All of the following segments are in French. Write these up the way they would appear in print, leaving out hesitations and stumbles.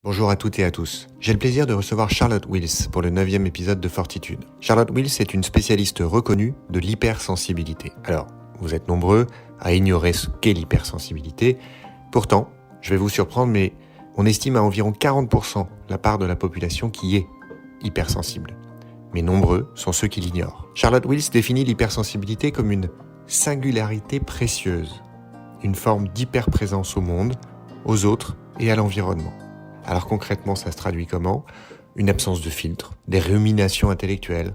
Bonjour à toutes et à tous. J'ai le plaisir de recevoir Charlotte Wills pour le 9e épisode de Fortitude. Charlotte Wills est une spécialiste reconnue de l'hypersensibilité. Alors, vous êtes nombreux à ignorer ce qu'est l'hypersensibilité. Pourtant, je vais vous surprendre, mais on estime à environ 40% la part de la population qui est hypersensible. Mais nombreux sont ceux qui l'ignorent. Charlotte Wills définit l'hypersensibilité comme une singularité précieuse, une forme d'hyperprésence au monde, aux autres et à l'environnement. Alors concrètement, ça se traduit comment ? Une absence de filtre, des ruminations intellectuelles,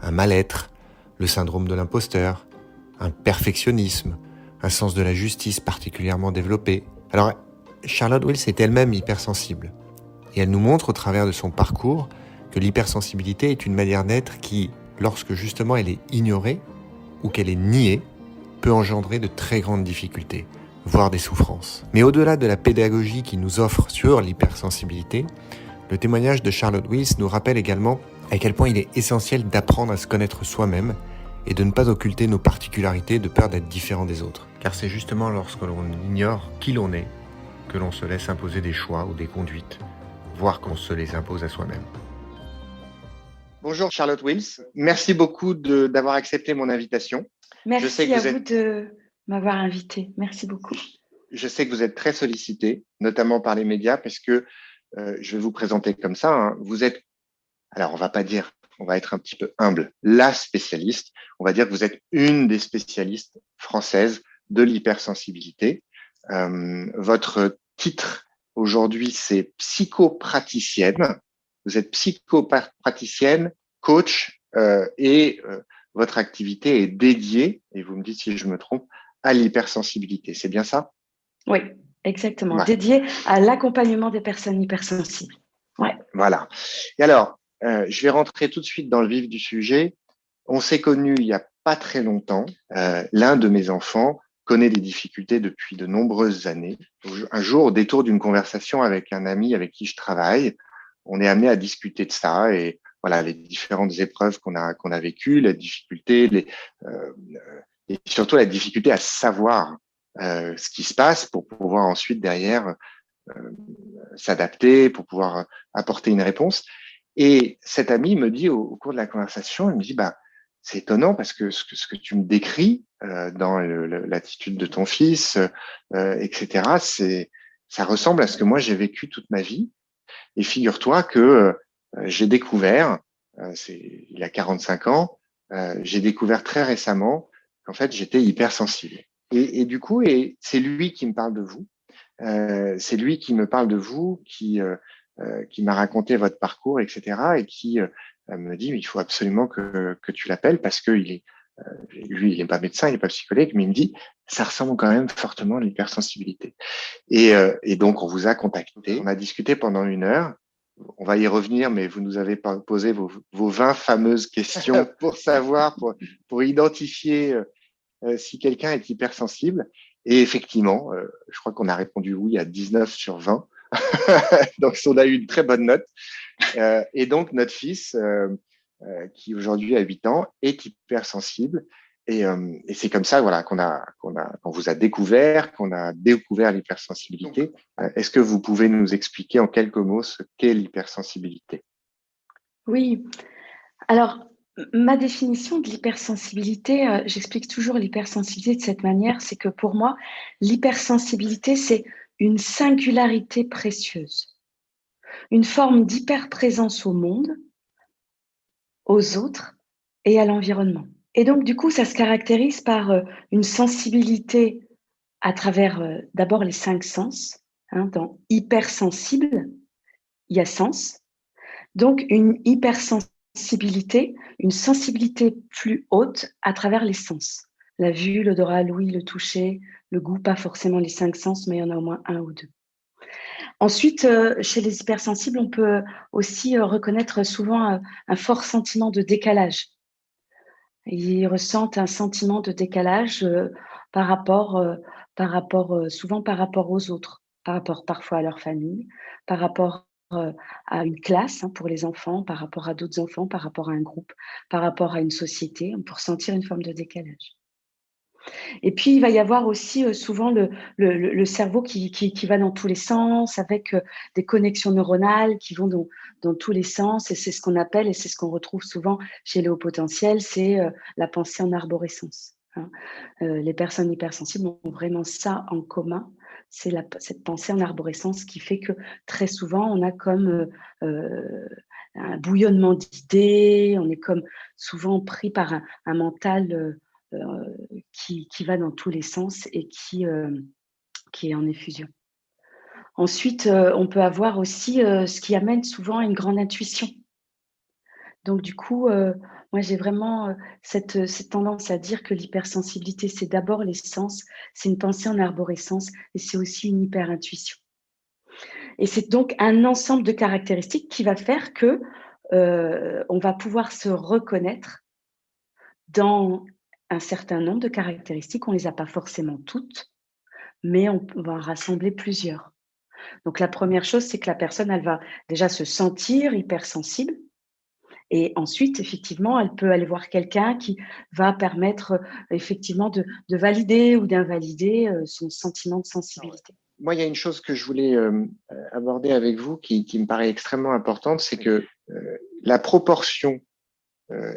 un mal-être, le syndrome de l'imposteur, un perfectionnisme, un sens de la justice particulièrement développé. Alors, Charlotte Wills est elle-même hypersensible. Et elle nous montre au travers de son parcours que l'hypersensibilité est une manière d'être qui, lorsque justement elle est ignorée ou qu'elle est niée, peut engendrer de très grandes difficultés, voire des souffrances. Mais au-delà de la pédagogie qui nous offre sur l'hypersensibilité, le témoignage de Charlotte Wills nous rappelle également à quel point il est essentiel d'apprendre à se connaître soi-même et de ne pas occulter nos particularités de peur d'être différent des autres. Car c'est justement lorsque l'on ignore qui l'on est que l'on se laisse imposer des choix ou des conduites, voire qu'on se les impose à soi-même. Bonjour Charlotte Wills, merci beaucoup d'avoir accepté mon invitation. Merci à vous de m'avoir invité. Merci beaucoup. Je sais que vous êtes très sollicité, notamment par les médias, parce que je vais vous présenter comme ça. Hein. Vous êtes, alors on va pas dire, on va être un petit peu humble, la spécialiste. On va dire que vous êtes une des spécialistes françaises de l'hypersensibilité. Votre titre aujourd'hui, c'est psychopraticienne. Vous êtes psychopraticienne, coach et votre activité est dédiée, et vous me dites si je me trompe, à l'hypersensibilité. C'est bien ça ? Oui, exactement. Ouais. Dédié à l'accompagnement des personnes hypersensibles. Ouais. Voilà. Et alors, je vais rentrer tout de suite dans le vif du sujet. On s'est connus il n'y a pas très longtemps. L'un de mes enfants connaît des difficultés depuis de nombreuses années. Un jour, au détour d'une conversation avec un ami avec qui je travaille, on est amené à discuter de ça et voilà les différentes épreuves qu'on a vécues, les difficultés, et surtout la difficulté à savoir ce qui se passe pour pouvoir ensuite derrière s'adapter, pour pouvoir apporter une réponse. Et cet ami me dit au cours de la conversation, il me dit c'est étonnant parce que ce que tu me décris dans l'attitude de ton fils, etc. Ça ressemble à ce que moi j'ai vécu toute ma vie. Et figure-toi que j'ai découvert, il a 45 ans, j'ai découvert très récemment qu'en fait j'étais hypersensible. Et du coup, c'est lui qui me parle de vous. C'est lui qui me parle de vous, qui m'a raconté votre parcours, etc. Et qui me dit il faut absolument que tu l'appelles parce que lui, il n'est pas médecin, il n'est pas psychologue, mais il me dit ça ressemble quand même fortement à l'hypersensibilité. Et donc on vous a contacté, on a discuté pendant 1 heure. On va y revenir, mais vous nous avez posé vos 20 fameuses questions pour savoir, pour identifier si quelqu'un est hypersensible. Et effectivement, je crois qu'on a répondu oui à 19 sur 20. Donc, on a eu une très bonne note. Et donc, notre fils, qui aujourd'hui a 8 ans, est hypersensible. Et c'est comme ça voilà, qu'on vous a découvert, qu'on a découvert l'hypersensibilité. Est-ce que vous pouvez nous expliquer en quelques mots ce qu'est l'hypersensibilité ? Oui. Alors, ma définition de l'hypersensibilité, j'explique toujours l'hypersensibilité de cette manière, c'est que pour moi, l'hypersensibilité, c'est une singularité précieuse, une forme d'hyperprésence au monde, aux autres et à l'environnement. Et donc, du coup, ça se caractérise par une sensibilité à travers d'abord les 5 sens. Dans hypersensible, il y a sens. Donc, une hypersensibilité, une sensibilité plus haute à travers les sens. La vue, l'odorat, l'ouïe, le toucher, le goût, pas forcément les 5 sens, mais il y en a au moins 1 ou 2. Ensuite, chez les hypersensibles, on peut aussi reconnaître souvent un fort sentiment de décalage. Ils ressentent un sentiment de décalage souvent par rapport aux autres, par rapport parfois à leur famille, par rapport à une classe pour les enfants, par rapport à d'autres enfants, par rapport à un groupe, par rapport à une société. On peut ressentir une forme de décalage. Et puis, il va y avoir aussi souvent le cerveau qui va dans tous les sens, avec des connexions neuronales qui vont dans tous les sens. Et c'est ce qu'on appelle, et c'est ce qu'on retrouve souvent chez les hauts potentiels, c'est la pensée en arborescence. Hein. Les personnes hypersensibles ont vraiment ça en commun. C'est cette pensée en arborescence qui fait que très souvent, on a comme un bouillonnement d'idées, on est comme souvent pris par un mental qui va dans tous les sens et qui est en effusion. Ensuite, on peut avoir aussi ce qui amène souvent à une grande intuition. Donc du coup, moi j'ai vraiment cette tendance à dire que l'hypersensibilité, c'est d'abord les sens, c'est une pensée en arborescence et c'est aussi une hyper-intuition. Et c'est donc un ensemble de caractéristiques qui va faire que on va pouvoir se reconnaître dans un certain nombre de caractéristiques. On ne les a pas forcément toutes, mais on va en rassembler plusieurs. Donc la première chose, c'est que la personne, elle va déjà se sentir hypersensible. Et ensuite, effectivement, elle peut aller voir quelqu'un qui va permettre effectivement de valider ou d'invalider son sentiment de sensibilité. Moi, il y a une chose que je voulais aborder avec vous qui me paraît extrêmement importante, c'est que la proportion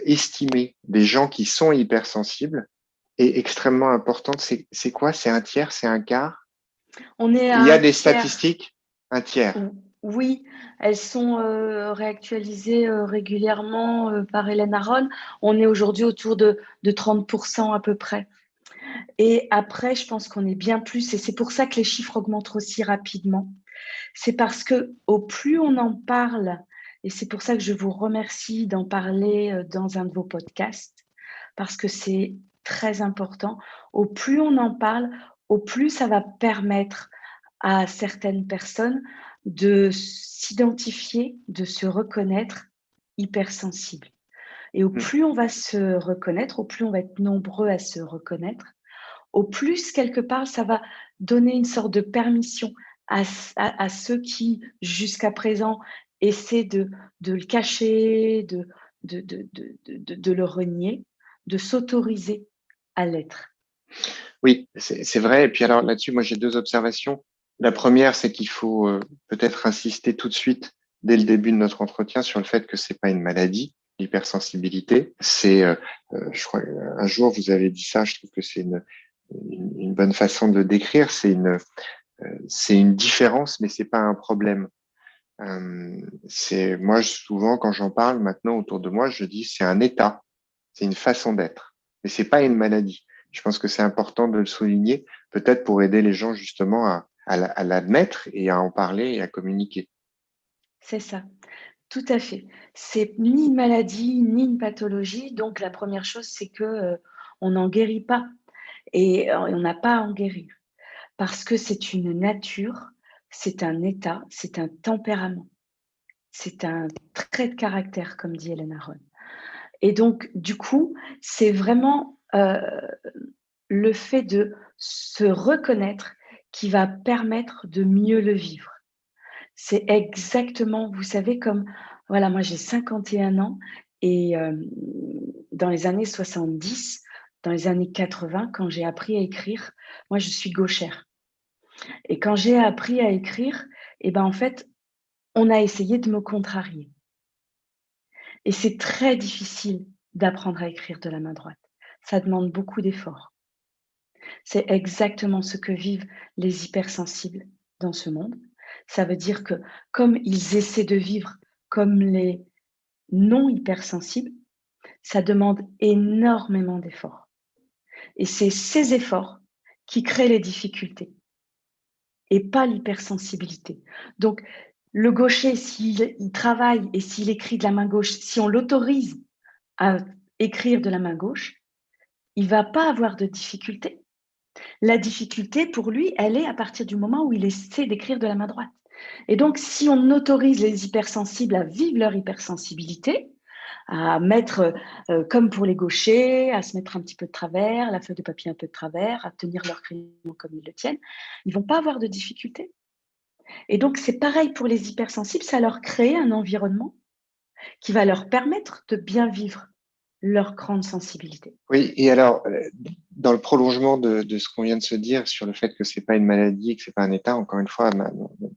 estimée des gens qui sont hypersensibles est extrêmement importante. C'est quoi? C'est un tiers? C'est un quart? On est à Il y a des tiers. statistiques? Un tiers. Oui, elles sont réactualisées régulièrement par Hélène Aron. On est aujourd'hui autour de 30% à peu près. Et après, je pense qu'on est bien plus, et c'est pour ça que les chiffres augmentent aussi rapidement. C'est parce que au plus on en parle, et c'est pour ça que je vous remercie d'en parler dans un de vos podcasts, parce que c'est très important. Au plus on en parle, au plus ça va permettre à certaines personnes de s'identifier, de se reconnaître hypersensibles. Et au plus on va se reconnaître, au plus on va être nombreux à se reconnaître, au plus, quelque part, ça va donner une sorte de permission à ceux qui, jusqu'à présent, essaient de le cacher, de le renier, de s'autoriser à l'être. Oui, c'est vrai. Et puis alors là-dessus, moi j'ai deux observations. La première, c'est qu'il faut peut-être insister tout de suite, dès le début de notre entretien, sur le fait que c'est pas une maladie, l'hypersensibilité. Je crois, un jour vous avez dit ça. Je trouve que c'est une bonne façon de le décrire. C'est une différence, mais c'est pas un problème. Moi souvent quand j'en parle maintenant autour de moi, je dis c'est un état, c'est une façon d'être, mais c'est pas une maladie. Je pense que c'est important de le souligner, peut-être pour aider les gens justement à l'admettre et à en parler et à communiquer. C'est ça, tout à fait. C'est ni une maladie, ni une pathologie. Donc, la première chose, c'est que on n'en guérit pas et on n'a pas à en guérir parce que c'est une nature, c'est un état, c'est un tempérament. C'est un trait de caractère, comme dit Hélène Aron. Et donc, du coup, c'est vraiment le fait de se reconnaître qui va permettre de mieux le vivre. C'est exactement, vous savez, comme, voilà, moi j'ai 51 ans et dans les années 70, dans les années 80, quand j'ai appris à écrire, moi je suis gauchère. Et quand j'ai appris à écrire, et ben en fait, on a essayé de me contrarier. Et c'est très difficile d'apprendre à écrire de la main droite. Ça demande beaucoup d'efforts. C'est exactement ce que vivent les hypersensibles dans ce monde. Ça veut dire que comme ils essaient de vivre comme les non hypersensibles, ça demande énormément d'efforts. Et c'est ces efforts qui créent les difficultés et pas l'hypersensibilité. Donc, le gaucher, s'il travaille et s'il écrit de la main gauche, si on l'autorise à écrire de la main gauche, il va pas avoir de difficulté. La difficulté, pour lui, elle est à partir du moment où il essaie d'écrire de la main droite. Et donc, si on autorise les hypersensibles à vivre leur hypersensibilité, à mettre, comme pour les gauchers, à se mettre un petit peu de travers, la feuille de papier un peu de travers, à tenir leur crayon comme ils le tiennent, ils vont pas avoir de difficulté. Et donc, c'est pareil pour les hypersensibles, ça leur crée un environnement qui va leur permettre de bien vivre leur grande sensibilité. Oui, et alors, dans le prolongement de ce qu'on vient de se dire sur le fait que c'est pas une maladie et que c'est pas un état, encore une fois,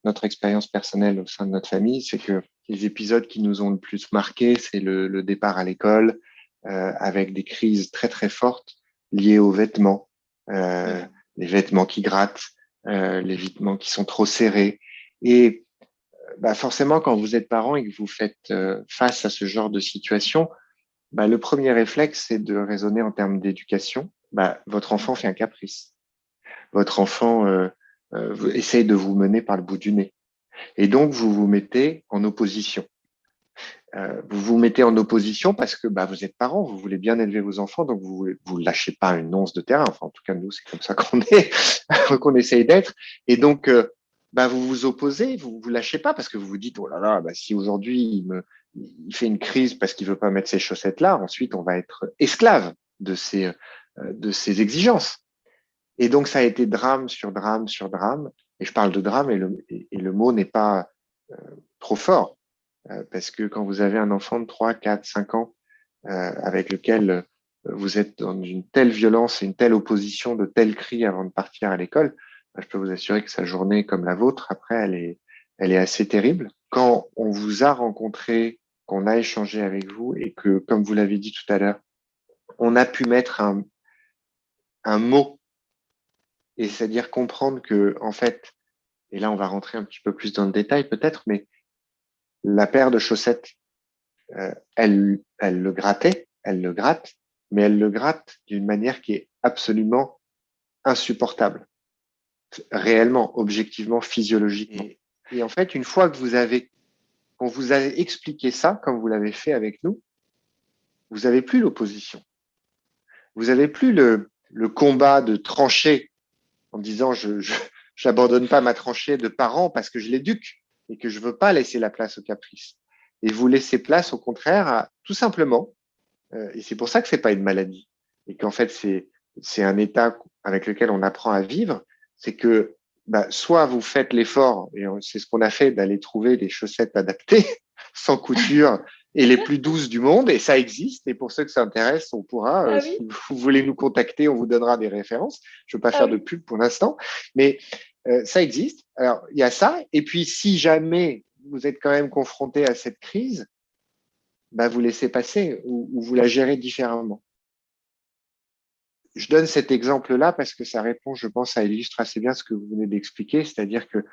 notre expérience personnelle au sein de notre famille, c'est que les épisodes qui nous ont le plus marqué, c'est le départ à l'école, avec des crises très très fortes liées aux vêtements, les vêtements qui grattent, les vêtements qui sont trop serrés. Et forcément, quand vous êtes parent et que vous faites face à ce genre de situation, le premier réflexe, c'est de raisonner en termes d'éducation. Votre enfant fait un caprice. Votre enfant essaye de vous mener par le bout du nez. Et donc, vous vous mettez en opposition. Vous vous mettez en opposition parce que vous êtes parent, vous voulez bien élever vos enfants, donc vous lâchez pas une once de terrain. Enfin, en tout cas, nous, c'est comme ça qu'on est, qu'on essaye d'être. Et donc, vous vous opposez, vous lâchez pas parce que vous vous dites, oh là là, si aujourd'hui il fait une crise parce qu'il veut pas mettre ses chaussettes là, ensuite on va être esclave de ses exigences. Et donc, ça a été drame sur drame sur drame. Et je parle de drame et le mot n'est pas trop fort. Parce que quand vous avez un enfant de 3, 4, 5 ans avec lequel vous êtes dans une telle violence et une telle opposition, de tels cris avant de partir à l'école, je peux vous assurer que sa journée comme la vôtre, après, elle est assez terrible. Quand on vous a rencontré, qu'on a échangé avec vous et que, comme vous l'avez dit tout à l'heure, on a pu mettre un mot, et c'est-à-dire comprendre que, en fait, et là on va rentrer un petit peu plus dans le détail peut-être, mais la paire de chaussettes, elle le grattait, elle le gratte, mais elle le gratte d'une manière qui est absolument insupportable, réellement, objectivement, physiologiquement. Et en fait, une fois que qu'on vous a expliqué ça, comme vous l'avez fait avec nous, vous avez plus l'opposition. Vous avez plus le combat de trancher en disant j'abandonne pas ma tranchée de parent parce que je l'éduque et que je veux pas laisser la place au caprice. Et vous laissez place, au contraire, à tout simplement, et c'est pour ça que c'est pas une maladie, et qu'en fait c'est un état avec lequel on apprend à vivre, c'est que soit vous faites l'effort, et c'est ce qu'on a fait, d'aller trouver des chaussettes adaptées, sans couture, et les plus douces du monde, et ça existe, et pour ceux que ça intéresse, on pourra, si vous voulez nous contacter, on vous donnera des références. Je ne veux pas faire de pub pour l'instant, mais ça existe. Alors, il y a ça, et puis si jamais vous êtes quand même confronté à cette crise, vous laissez passer ou vous la gérez différemment. Je donne cet exemple-là parce que ça répond, je pense, ça illustre assez bien ce que vous venez d'expliquer, c'est-à-dire que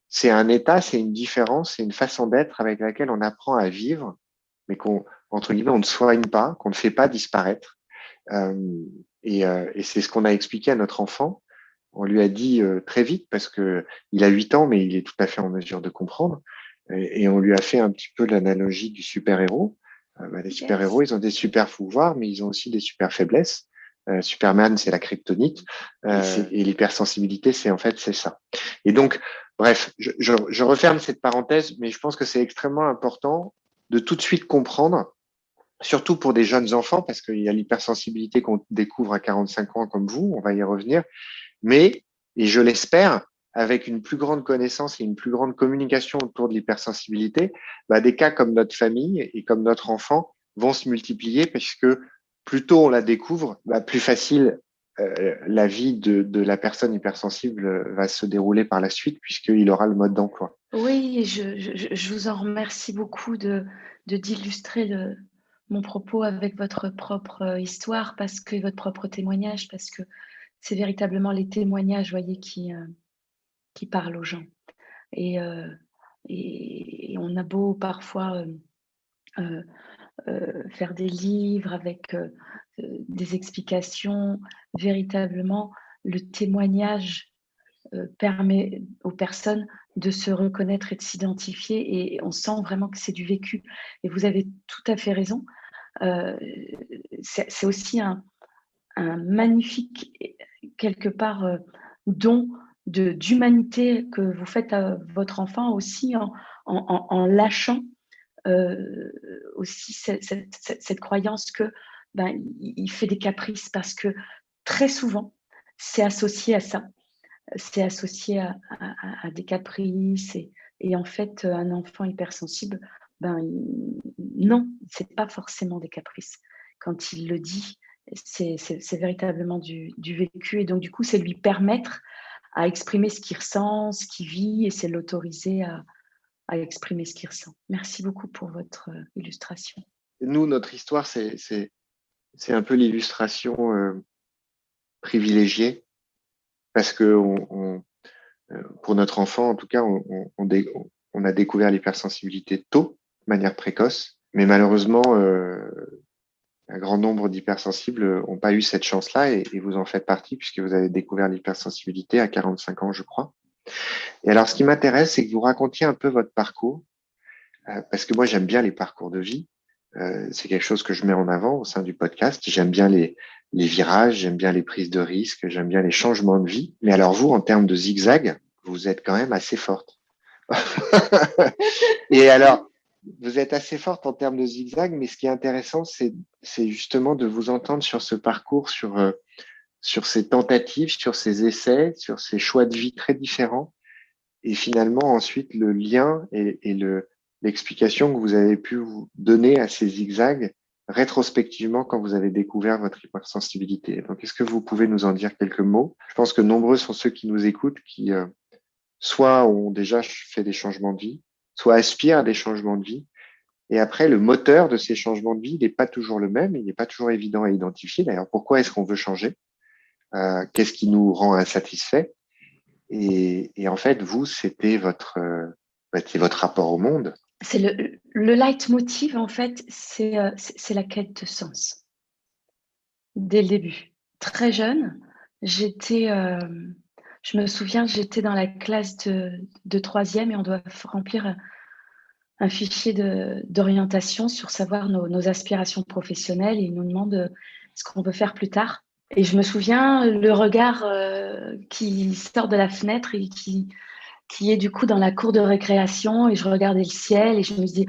c'est un état, c'est une différence, c'est une façon d'être avec laquelle on apprend à vivre, mais entre guillemets, on ne soigne pas, qu'on ne fait pas disparaître. Et c'est ce qu'on a expliqué à notre enfant. On lui a dit très vite, parce que il a 8 ans, mais il est tout à fait en mesure de comprendre. Et on lui a fait un petit peu l'analogie du super-héros. Les super-héros, ils ont des super pouvoirs, mais ils ont aussi des super faiblesses. Superman, c'est la kryptonite, et l'hypersensibilité, c'est ça. Et donc, bref, je referme cette parenthèse, mais je pense que c'est extrêmement important de tout de suite comprendre, surtout pour des jeunes enfants, parce qu'il y a l'hypersensibilité qu'on découvre à 45 ans comme vous, on va y revenir, mais, et je l'espère, avec une plus grande connaissance et une plus grande communication autour de l'hypersensibilité, des cas comme notre famille et comme notre enfant vont se multiplier, puisque plus tôt on la découvre, plus facile la vie de la personne hypersensible va se dérouler par la suite, puisqu'il aura le mode d'emploi. Oui, je vous en remercie beaucoup d'illustrer mon propos avec votre propre histoire, parce que votre propre témoignage, parce que c'est véritablement les témoignages, voyez, qui parlent aux gens. Et on a beau parfois faire des livres avec des explications, véritablement, le témoignage permet aux personnes de se reconnaître et de s'identifier, et on sent vraiment que c'est du vécu. Et vous avez tout à fait raison. C'est aussi un magnifique, quelque part, don d'humanité que vous faites à votre enfant aussi, en lâchant aussi cette croyance que il fait des caprices, parce que très souvent, c'est associé à ça. C'est associé à des caprices, et en fait, un enfant hypersensible, non, c'est pas forcément des caprices. quand il le dit, c'est véritablement du vécu. Et donc, du coup, c'est lui permettre à exprimer ce qu'il ressent, ce qu'il vit, et c'est l'autoriser à exprimer ce qu'il ressent. Merci beaucoup pour votre illustration. Nous, notre histoire, c'est un peu l'illustration privilégiée parce que pour notre enfant, en tout cas, on a découvert l'hypersensibilité tôt, de manière précoce, mais malheureusement, un grand nombre d'hypersensibles n'ont pas eu cette chance-là et vous en faites partie puisque vous avez découvert l'hypersensibilité à 45 ans, je crois. Et alors, ce qui m'intéresse, c'est que vous racontiez un peu votre parcours, parce que moi, j'aime bien les parcours de vie. C'est quelque chose que je mets en avant au sein du podcast. J'aime bien les virages, j'aime bien les prises de risques, j'aime bien les changements de vie. Mais alors vous, en termes de zigzag, vous êtes quand même assez forte. Et alors, vous êtes assez forte en termes de zigzag, mais ce qui est intéressant, c'est justement de vous entendre sur ce parcours, sur ces tentatives, sur ces essais, sur ces choix de vie très différents. Et finalement, ensuite, le lien et l'explication que vous avez pu vous donner à ces zigzags rétrospectivement quand vous avez découvert votre hypersensibilité. Donc, est-ce que vous pouvez nous en dire quelques mots? Je pense que nombreux sont ceux qui nous écoutent qui soit ont déjà fait des changements de vie, soit aspirent à des changements de vie. Et après, le moteur de ces changements de vie, il n'est pas toujours le même, il n'est pas toujours évident à identifier. D'ailleurs, pourquoi est-ce qu'on veut changer? Qu'est-ce qui nous rend insatisfait? Et en fait, vous, c'était votre rapport au monde. C'est le leitmotiv, en fait, c'est la quête de sens. Dès le début. Très jeune, je me souviens, j'étais dans la classe de troisième et on doit remplir un fichier d'orientation sur savoir nos aspirations professionnelles, et ils nous demandent ce qu'on veut faire plus tard. Et je me souviens le regard qui sort de la fenêtre et qui est du coup dans la cour de récréation, et je regardais le ciel et je me dis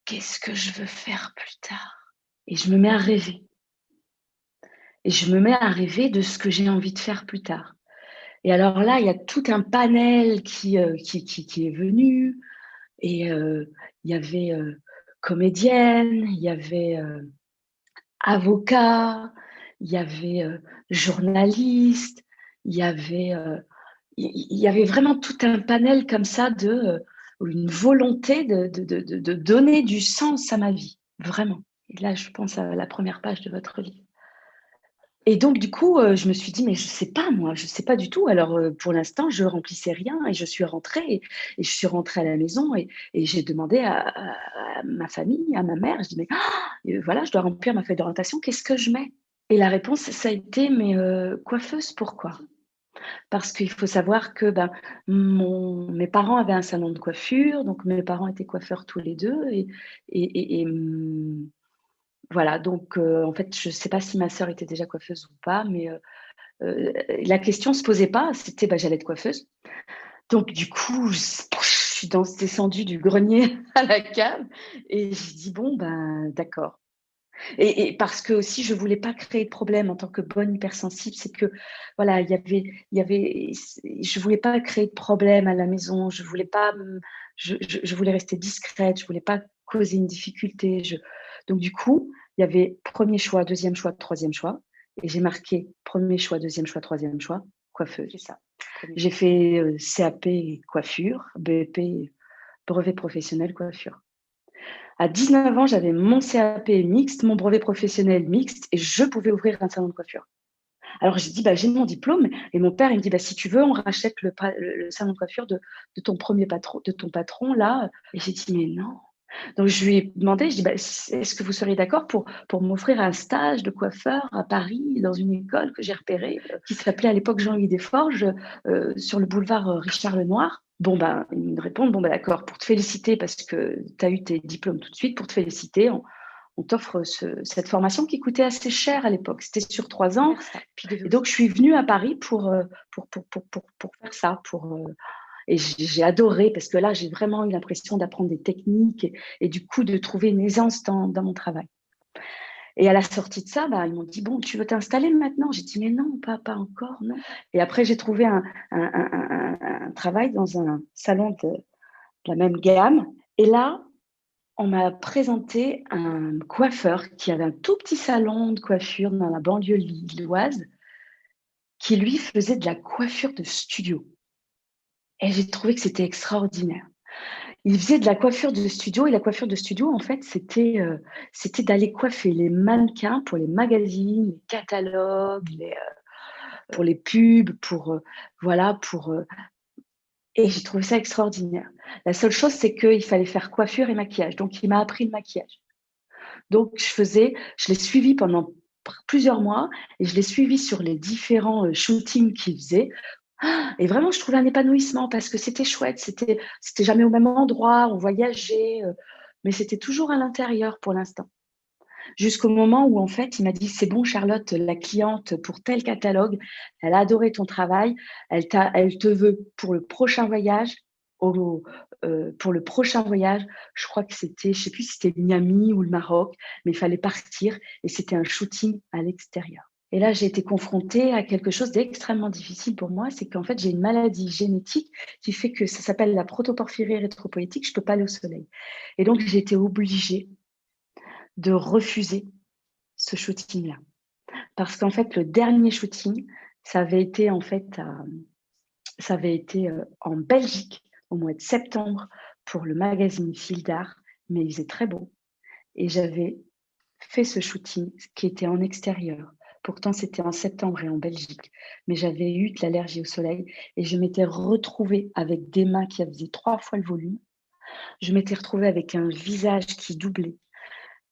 qu'est-ce que je veux faire plus tard? Et je me mets à rêver. Et je me mets à rêver de ce que j'ai envie de faire plus tard. Et alors là, il y a tout un panel qui est venu. Et il y avait comédienne, il y avait avocat, il y avait journaliste, il y avait vraiment tout un panel comme ça une volonté de donner du sens à ma vie, vraiment. Et là, je pense à la première page de votre livre. Et donc, du coup, je me suis dit, mais je sais pas, moi, je sais pas du tout. Alors, pour l'instant, je remplissais rien et je suis rentrée et je suis rentrée à la maison et j'ai demandé à ma famille, à ma mère, je dis, mais voilà, je dois remplir ma feuille d'orientation, qu'est-ce que je mets? Et la réponse, ça a été, mais coiffeuse, pourquoi? Parce qu'il faut savoir que mes parents avaient un salon de coiffure, donc mes parents étaient coiffeurs tous les deux et voilà, donc en fait, je ne sais pas si ma sœur était déjà coiffeuse ou pas, mais la question ne se posait pas, c'était j'allais être coiffeuse. Donc du coup, je suis descendue du grenier à la cave et j'ai dit: «Bon, d'accord». Et parce que aussi je ne voulais pas créer de problème en tant que bonne hypersensible, c'est que voilà, il y avait je ne voulais pas créer de problème à la maison, je voulais pas je voulais rester discrète, je voulais pas causer une difficulté, donc du coup, il y avait premier choix, deuxième choix, troisième choix et j'ai marqué premier choix, deuxième choix, troisième choix, coiffeuse. C'est ça. J'ai fait CAP coiffure, BEP brevet professionnel coiffure. À 19 ans, j'avais mon CAP mixte, mon brevet professionnel mixte et je pouvais ouvrir un salon de coiffure. Alors j'ai dit: «J'ai mon diplôme» et mon père il me dit: «Si tu veux, on rachète le salon de coiffure de ton patron là». Et j'ai dit: «Mais non». Donc je lui ai demandé, je dis: «Est-ce que vous seriez d'accord pour m'offrir un stage de coiffeur à Paris dans une école que j'ai repérée, qui s'appelait à l'époque Jean-Louis Desforges, sur le boulevard Richard Lenoir?» Bon ils me répondent: «Bon d'accord, pour te féliciter parce que tu as eu tes diplômes tout de suite, pour te féliciter, on t'offre cette formation qui coûtait assez cher à l'époque. C'était sur 3 ans. Et donc, je suis venue à Paris pour faire ça. Et j'ai adoré parce que là, j'ai vraiment eu l'impression d'apprendre des techniques et du coup, de trouver une aisance dans mon travail. Et à la sortie de ça, ils m'ont dit: «Bon, tu veux t'installer maintenant?» J'ai dit: «Mais non, pas encore, non». Et après, j'ai trouvé un travail dans un salon de la même gamme. Et là, on m'a présenté un coiffeur qui avait un tout petit salon de coiffure dans la banlieue lilloise, qui lui faisait de la coiffure de studio et j'ai trouvé que c'était extraordinaire. Il faisait de la coiffure de studio et la coiffure de studio, en fait, c'était d'aller coiffer les mannequins pour les magazines, les catalogues, pour les pubs, voilà, et j'ai trouvé ça extraordinaire. La seule chose, c'est qu'il fallait faire coiffure et maquillage, donc il m'a appris le maquillage. Donc je l'ai suivi pendant plusieurs mois et je l'ai suivi sur les différents, shootings qu'il faisait. Et vraiment, je trouvais un épanouissement parce que c'était chouette, c'était jamais au même endroit, on voyageait, mais c'était toujours à l'intérieur pour l'instant. Jusqu'au moment où en fait, il m'a dit: «C'est bon Charlotte, la cliente pour tel catalogue, elle a adoré ton travail, elle te veut pour le prochain voyage pour le prochain voyage». Je crois que c'était, je sais plus si c'était Miami ou le Maroc, mais il fallait partir et c'était un shooting à l'extérieur. Et là, j'ai été confrontée à quelque chose d'extrêmement difficile pour moi, c'est qu'en fait, j'ai une maladie génétique qui fait que ça s'appelle la protoporphyrie érythropoïétique, je peux pas aller au soleil. Et donc j'ai été obligée de refuser ce shooting-là. Parce qu'en fait, le dernier shooting, ça avait été en fait, en Belgique au mois de septembre pour le magazine Fil d'Art, mais il faisait très beau et j'avais fait ce shooting qui était en extérieur. Pourtant, c'était en septembre et en Belgique, mais j'avais eu de l'allergie au soleil et je m'étais retrouvée avec des mains qui faisaient 3 fois le volume. Je m'étais retrouvée avec un visage qui doublait.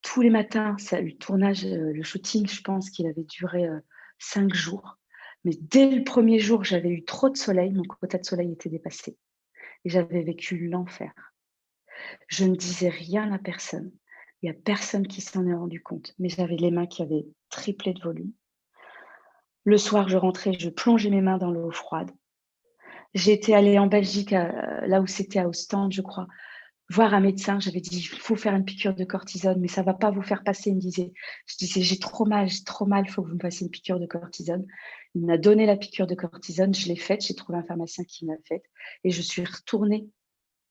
Tous les matins, le tournage, le shooting, je pense qu'il avait duré, 5 jours. Mais dès le premier jour, j'avais eu trop de soleil, mon quota de soleil était dépassé et j'avais vécu l'enfer. Je ne disais rien à personne. Il y a personne qui s'en est rendu compte, mais j'avais les mains qui avaient triplé de volume. Le soir, je rentrais, je plongeais mes mains dans l'eau froide. J'étais allée en Belgique, là où c'était à Ostende, je crois, voir un médecin. J'avais dit: «Il faut faire une piqûre de cortisone, mais ça va pas vous faire passer», il me disait. Je disais: j'ai trop mal, il faut que vous me fassiez une piqûre de cortisone». Il m'a donné la piqûre de cortisone, je l'ai faite, j'ai trouvé un pharmacien qui m'a faite et je suis retournée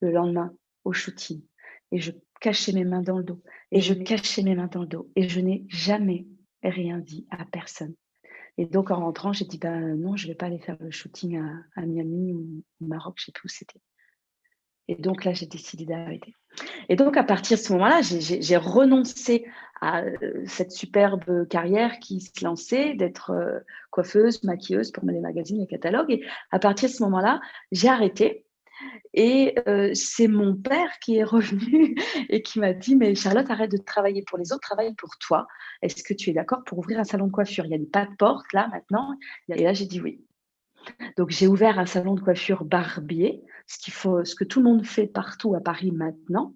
le lendemain au shooting et je cachais mes mains dans le dos et je cachais mes mains dans le dos et je n'ai jamais rien dit à personne. Et donc en rentrant, j'ai dit: «Ben, non, je vais pas aller faire le shooting à Miami ou au Maroc», je sais plus où c'était. Et donc là, j'ai décidé d'arrêter. Et donc à partir de ce moment-là, j'ai renoncé à, cette superbe carrière qui se lançait d'être, coiffeuse, maquilleuse pour les magazines, les catalogues et à partir de ce moment-là, j'ai arrêté et c'est mon père qui est revenu et qui m'a dit: «Mais Charlotte, arrête de travailler pour les autres, travaille pour toi. Est-ce que tu es d'accord pour ouvrir un salon de coiffure? Il y a des pas de porte là maintenant». Et là, j'ai dit: «Oui». Donc j'ai ouvert un salon de coiffure barbier, ce que tout le monde fait partout à Paris maintenant.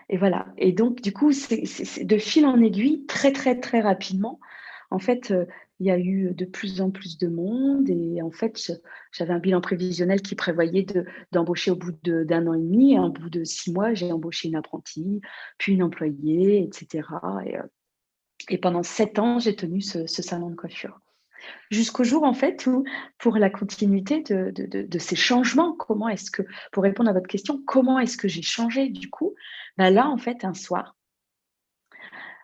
Et voilà. Et donc du coup, c'est de fil en aiguille, très, très, très rapidement, en fait, il y a eu de plus en plus de monde et en fait, j'avais un bilan prévisionnel qui prévoyait d'embaucher au bout d'1 an et demi et au bout de 6 mois, j'ai embauché une apprentie, puis une employée et cetera et pendant 7 ans, j'ai tenu ce salon de coiffure. Jusqu'au jour, en fait, où pour la continuité de ces changements, comment est-ce que pour répondre à votre question, comment est-ce que j'ai changé du coup? Bah, là, en fait, un soir,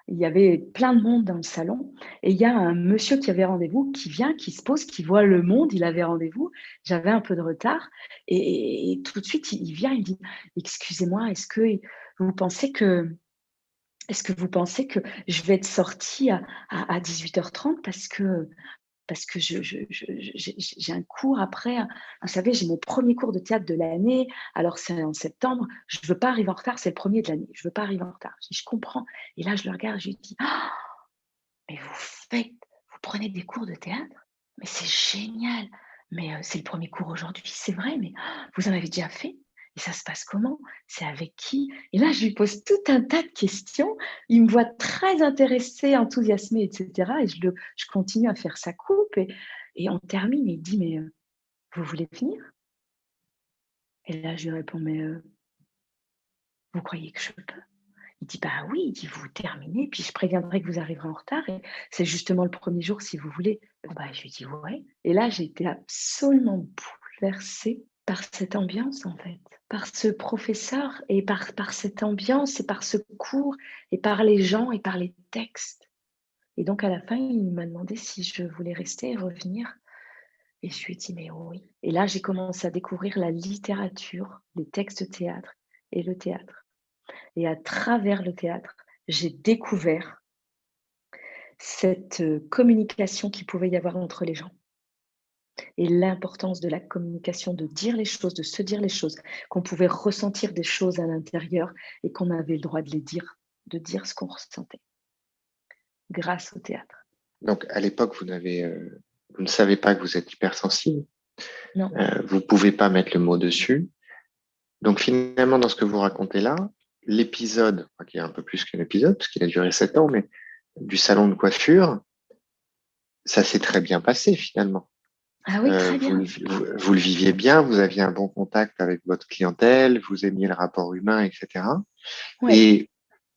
il y avait plein de monde dans le salon et il y a un monsieur qui avait rendez-vous qui vient, qui se pose, qui voit le monde, il avait rendez-vous. J'avais un peu de retard et tout de suite, il vient, il me dit: «Excusez-moi, vous pensez que est-ce que vous pensez que je vais être sorti à 18h30 parce que j'ai un cours après, vous savez, j'ai mon premier cours de théâtre de l'année, alors c'est en septembre, je ne veux pas arriver en retard, c'est le premier de l'année, je ne veux pas arriver en retard». Je dis: «Je comprends» et là, je le regarde, je lui dis: «Ah! Mais vous prenez des cours de théâtre? Mais c'est génial! Mais c'est le premier cours aujourd'hui, c'est vrai, mais vous en avez déjà fait? Et ça se passe comment? C'est avec qui?» Et là, je lui pose tout un tas de questions. Il me voit très intéressée, enthousiasmée et cetera et je continue à faire sa coupe et on termine et il dit: «Mais vous voulez venir?» Et là, je lui réponds: «Mais vous croyez que je peux?» Il dit: «Bah oui», il dit: «Vous terminez, puis je préviendrai que vous arriverez en retard et c'est justement le premier jour si vous voulez». Bah, je lui dis: «Ouais» et là, j'ai été absolument bouleversée Par cette ambiance, en fait, par ce professeur et par cette ambiance et par ce cours et par les gens et par les textes. Et donc, à la fin, il m'a demandé si je voulais rester et revenir. Et je lui ai dit: «Mais oui». Et là, j'ai commencé à découvrir la littérature, les textes de théâtre et le théâtre. Et à travers le théâtre, j'ai découvert cette, communication qu'il pouvait y avoir entre les gens et l'importance de la communication, de dire les choses, de se dire les choses, qu'on pouvait ressentir des choses à l'intérieur et qu'on avait le droit de dire ce qu'on ressentait grâce au théâtre. Donc, à l'époque, vous ne savez pas que vous êtes hypersensible. Non. Vous ne pouvez pas mettre le mot dessus. Donc, finalement, dans ce que vous racontez là, l'épisode, qui est un peu plus qu'un épisode, parce qu'il a duré 7 ans, mais du salon de coiffure, ça s'est très bien passé finalement. Ah oui, très bien. Vous le viviez bien, vous aviez un bon contact avec votre clientèle, vous aimiez le rapport humain, etc. Ouais. Et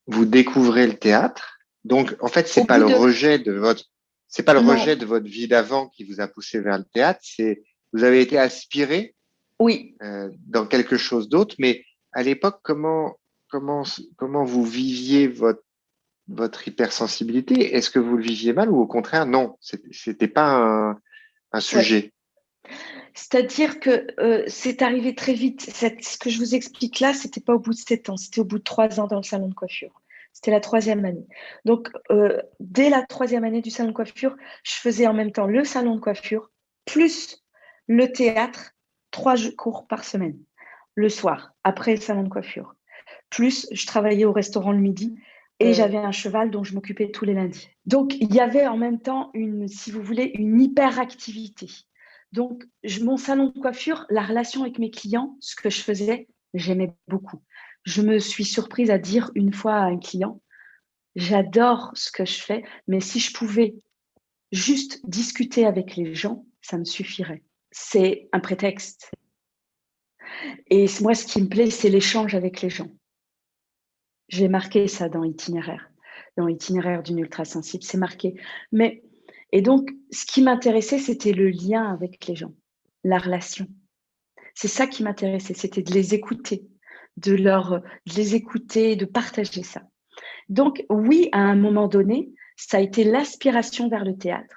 vous découvrez le théâtre. Donc, en fait, c'est Au pas bout le de rejet de votre, c'est pas le non, rejet de votre vie d'avant qui vous a poussé vers le théâtre. C'est, vous avez été aspiré oui. dans quelque chose d'autre. Mais à l'époque, comment vous viviez votre hypersensibilité? Est-ce que vous le viviez mal ou au contraire, non, c'était pas un Ouais. sujet? C'est-à-dire que, c'est arrivé très vite. Ce que je vous explique là, c'était pas au bout de 7 ans, c'était au bout de 3 ans dans le salon de coiffure. C'était la 3e année. Donc, dès la 3e année du salon de coiffure, je faisais en même temps le salon de coiffure, plus le théâtre, 3 cours par semaine, le soir, après le salon de coiffure. Plus je travaillais au restaurant le midi et j'avais un cheval dont je m'occupais tous les lundis. Donc, il y avait en même temps si vous voulez, une hyperactivité. Donc, mon salon de coiffure, la relation avec mes clients, ce que je faisais, j'aimais beaucoup. Je me suis surprise à dire une fois à un client: «J'adore ce que je fais, mais si je pouvais juste discuter avec les gens, ça me suffirait». C'est un prétexte. Et moi, ce qui me plaît, c'est l'échange avec les gens. J'ai marqué ça dans l'itinéraire d'une ultrasensible, c'est marqué. Et donc, ce qui m'intéressait, c'était le lien avec les gens, la relation. C'est ça qui m'intéressait, c'était de les écouter, de les écouter, de partager ça. Donc oui, à un moment donné, ça a été l'aspiration vers le théâtre.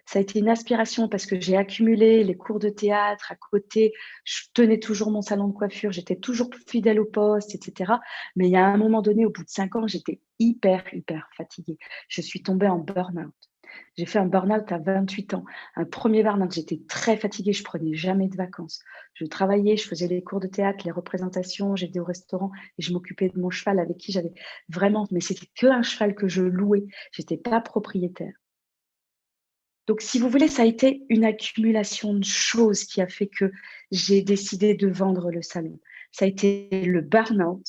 Ça a été une aspiration parce que j'ai accumulé les cours de théâtre à côté. Je tenais toujours mon salon de coiffure, j'étais toujours fidèle au poste, etc. Mais il y a un moment donné, au bout de 5 ans, j'étais hyper fatiguée. Je suis tombée en burn-out. J'ai fait un burn-out à 28 ans. Un premier burn-out, j'étais très fatiguée, je prenais jamais de vacances. Je travaillais, je faisais les cours de théâtre, les représentations, j'étais au restaurant et je m'occupais de mon cheval avec qui j'avais vraiment, mais c'était qu'un cheval que je louais. J'étais pas propriétaire. Donc, si vous voulez, ça a été une accumulation de choses qui a fait que j'ai décidé de vendre le salon. Ça a été le burn-out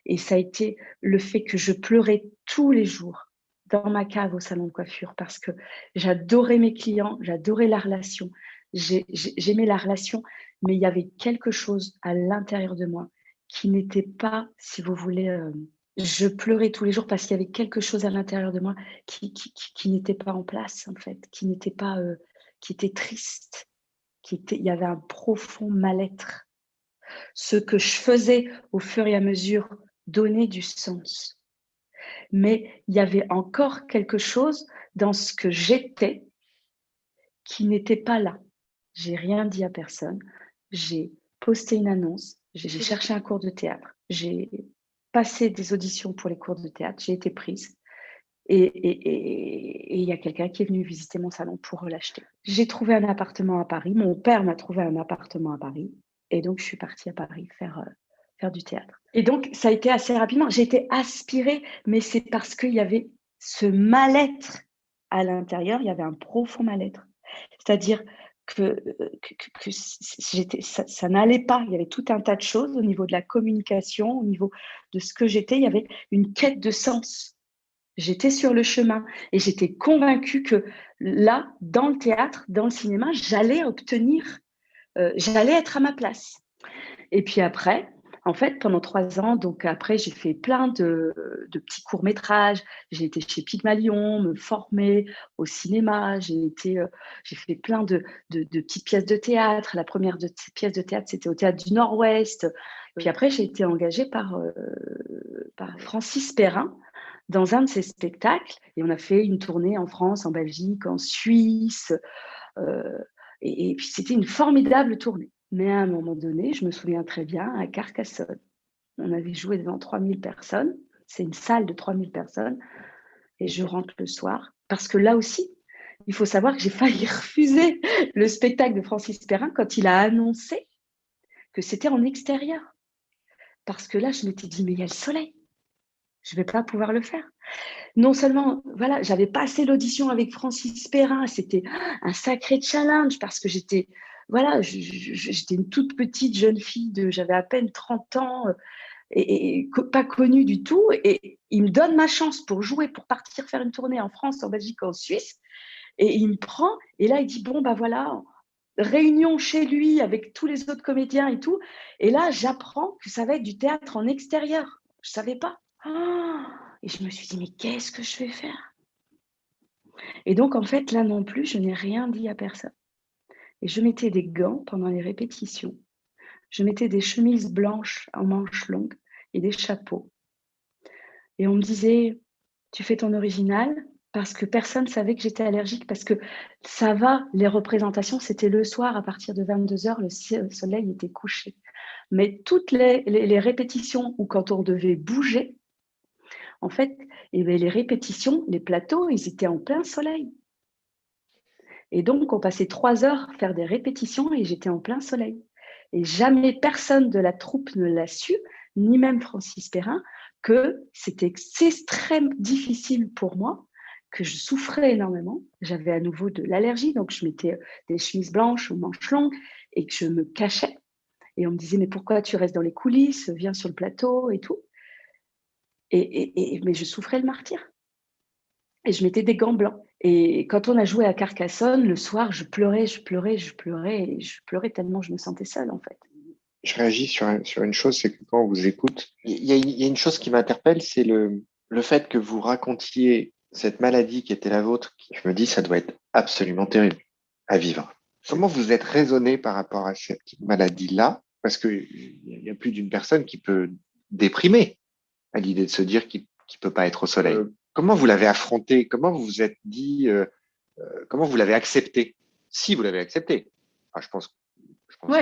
et ça a été le fait que je pleurais tous les jours dans ma cave au salon de coiffure parce que j'adorais mes clients, j'adorais la relation, j'aimais la relation, mais il y avait quelque chose à l'intérieur de moi qui n'était pas, si vous voulez, je pleurais tous les jours parce qu'il y avait quelque chose à l'intérieur de moi qui n'était pas en place, en fait, qui n'était pas, qui était triste, il y avait un profond mal-être. Ce que je faisais au fur et à mesure donnait du sens. Mais il y avait encore quelque chose dans ce que j'étais qui n'était pas là. J'ai rien dit à personne. J'ai posté une annonce, j'ai cherché un cours de théâtre, j'ai passé des auditions pour les cours de théâtre, j'ai été prise. Et il y a quelqu'un qui est venu visiter mon salon pour l'acheter. J'ai trouvé un appartement à Paris. Mon père m'a trouvé un appartement à Paris. Et donc, je suis partie à Paris faire du théâtre. Et donc, ça a été assez rapidement. J'ai été aspirée, mais c'est parce qu'il y avait ce mal-être à l'intérieur. Il y avait un profond mal-être. C'est-à-dire que ça n'allait pas. Il y avait tout un tas de choses au niveau de la communication, au niveau de ce que j'étais. Il y avait une quête de sens. J'étais sur le chemin et j'étais convaincue que là, dans le théâtre, dans le cinéma, j'allais obtenir, j'allais être à ma place. Et puis après, En fait, pendant 3 ans, donc après, j'ai fait plein de petits courts-métrages. J'ai été chez Pygmalion, me former au cinéma. J'ai fait plein de petites pièces de théâtre. La première de ces pièces de théâtre, c'était au Théâtre du Nord-Ouest. Puis après, j'ai été engagée par Francis Perrin dans un de ses spectacles. Et on a fait une tournée en France, en Belgique, en Suisse. euh, et puis, c'était une formidable tournée. Mais à un moment donné, je me souviens très bien, à Carcassonne, on avait joué devant 3000 personnes. C'est une salle de 3000 personnes. Et je rentre le soir. Parce que là aussi, il faut savoir que j'ai failli refuser le spectacle de Francis Perrin quand il a annoncé que c'était en extérieur. Parce que là, je m'étais dit, mais il y a le soleil. Je ne vais pas pouvoir le faire. Non seulement, voilà, j'avais passé l'audition avec Francis Perrin. C'était un sacré challenge parce que j'étais une toute petite jeune fille, j'avais à peine 30 ans et pas connue du tout. Et il me donne ma chance pour jouer, pour partir faire une tournée en France, en Belgique, en Suisse. Et il me prend, et là, il dit, bon, bah voilà, réunion chez lui avec tous les autres comédiens et tout. Et là, j'apprends que ça va être du théâtre en extérieur. Je ne savais pas. Et je me suis dit, mais qu'est-ce que je vais faire? Et donc, en fait, là non plus, je n'ai rien dit à personne. Et je mettais des gants pendant les répétitions. Je mettais des chemises blanches en manches longues et des chapeaux. Et on me disait, tu fais ton original, parce que personne ne savait que j'étais allergique, parce que ça va, les représentations, c'était le soir, à partir de 22h, le soleil était couché. Mais toutes les répétitions, ou quand on devait bouger, en fait, les répétitions, les plateaux, ils étaient en plein soleil. Et donc, on passait 3 heures à faire des répétitions et j'étais en plein soleil. Et jamais personne de la troupe ne l'a su, ni même Francis Perrin, que c'était extrêmement difficile pour moi, que je souffrais énormément. J'avais à nouveau de l'allergie, donc je mettais des chemises blanches ou manches longues et que je me cachais. Et on me disait, mais pourquoi tu restes dans les coulisses? Viens sur le plateau et tout. Mais je souffrais le martyre. Et je mettais des gants blancs. Et quand on a joué à Carcassonne, le soir, je pleurais tellement je me sentais seule, en fait. Je réagis sur une chose, c'est que quand on vous écoute, il y a une chose qui m'interpelle, c'est le fait que vous racontiez cette maladie qui était la vôtre. Je me dis, ça doit être absolument terrible à vivre. Comment vous êtes raisonné par rapport à cette maladie-là? Parce qu'il y a plus d'une personne qui peut déprimer à l'idée de se dire qu'il peut pas être au soleil. Comment vous l'avez affronté? Comment vous vous êtes dit, comment vous l'avez accepté? Si vous l'avez accepté. Ah, je pense que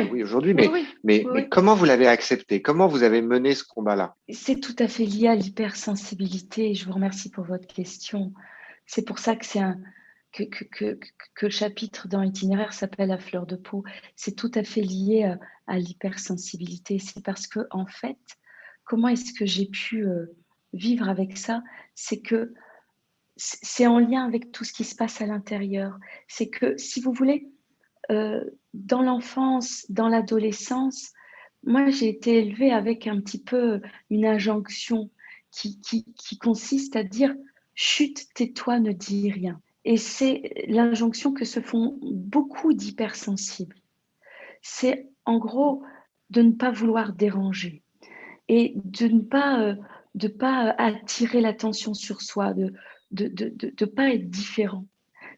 oui aujourd'hui, mais comment vous l'avez accepté? Comment vous avez mené ce combat-là? C'est tout à fait lié à l'hypersensibilité. Je vous remercie pour votre question. C'est pour ça que que le chapitre dans Itinéraire s'appelle À fleur de peau. C'est tout à fait lié à l'hypersensibilité. C'est parce que, en fait, comment est-ce que j'ai pu vivre avec ça? C'est que c'est en lien avec tout ce qui se passe à l'intérieur. C'est que, si vous voulez, dans l'enfance, dans l'adolescence, moi, j'ai été élevée avec un petit peu une injonction qui consiste à dire « chut, tais-toi, ne dis rien ». Et c'est l'injonction que se font beaucoup d'hypersensibles. C'est en gros de ne pas vouloir déranger et de ne pas attirer l'attention sur soi, de ne pas être différent.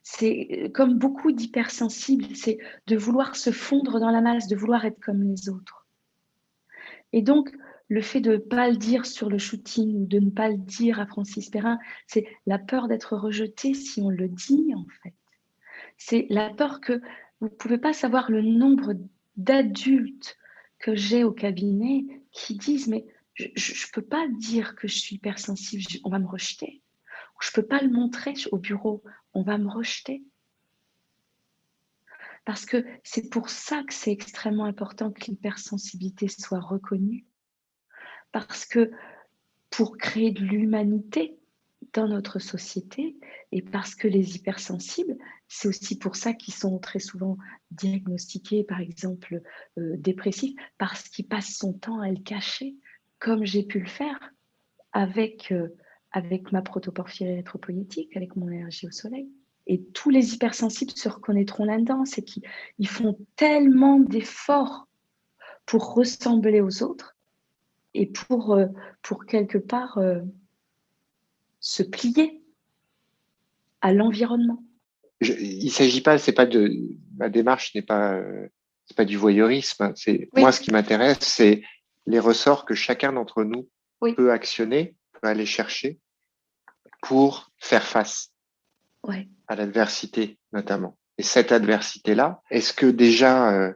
C'est comme beaucoup d'hypersensibles, c'est de vouloir se fondre dans la masse, de vouloir être comme les autres. Et donc, le fait de ne pas le dire sur le shooting ou de ne pas le dire à Francis Perrin, c'est la peur d'être rejeté si on le dit, en fait. C'est la peur que vous ne pouvez pas savoir le nombre d'adultes que j'ai au cabinet qui disent « mais je ne peux pas dire que je suis hypersensible, on va me rejeter. » Je ne peux pas le montrer au bureau, on va me rejeter. Parce que c'est pour ça que c'est extrêmement important que l'hypersensibilité soit reconnue. Parce que pour créer de l'humanité dans notre société, et parce que les hypersensibles, c'est aussi pour ça qu'ils sont très souvent diagnostiqués, par exemple, dépressifs, parce qu'ils passent son temps à le cacher, comme j'ai pu le faire avec ma protoporphyrie érythropoïétique, avec mon allergie au soleil. Et tous les hypersensibles se reconnaîtront là-dedans, c'est qu'ils font tellement d'efforts pour ressembler aux autres et pour quelque part se plier à l'environnement. Il ne s'agit pas, ma démarche n'est pas, c'est pas du voyeurisme. Hein. Oui. Moi, ce qui m'intéresse, c'est les ressorts que chacun d'entre nous Oui. peut actionner, peut aller chercher pour faire face à l'adversité, notamment. Et cette adversité-là, est-ce que déjà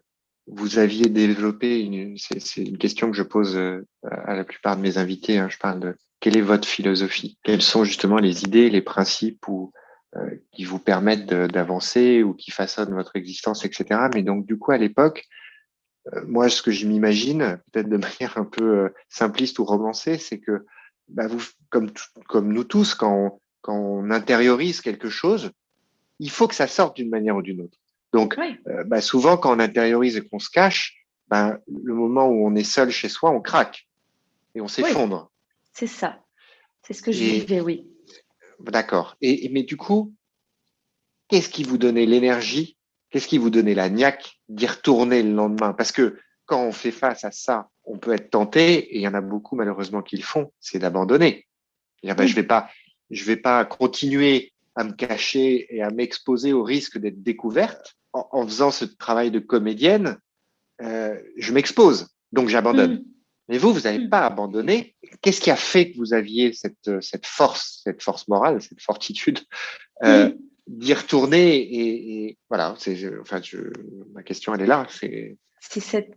vous aviez développé c'est une question que je pose à la plupart de mes invités. Hein, je parle de quelle est votre philosophie? Quelles sont justement les idées, les principes qui vous permettent d'avancer ou qui façonnent votre existence, etc. Mais donc, du coup, à l'époque, moi, ce que je m'imagine, peut-être de manière un peu simpliste ou romancée, c'est que vous, comme nous tous, quand on intériorise quelque chose, il faut que ça sorte d'une manière ou d'une autre. Donc, souvent, quand on intériorise et qu'on se cache, le moment où on est seul chez soi, on craque et on s'effondre. Oui, c'est ça. C'est ce que je vivais, oui. D'accord. Mais du coup, qu'est-ce qui vous donnait l'énergie? Qu'est-ce qui vous donnait la niaque d'y retourner le lendemain? Parce que quand on fait face à ça, on peut être tenté, et il y en a beaucoup malheureusement qui le font, c'est d'abandonner. Je vais pas continuer à me cacher et à m'exposer au risque d'être découverte. En faisant ce travail de comédienne, je m'expose, donc j'abandonne. Mais vous n'avez pas abandonné. Qu'est-ce qui a fait que vous aviez cette force morale, cette fortitude d'y retourner et voilà. Ma question, elle est là. C'est cette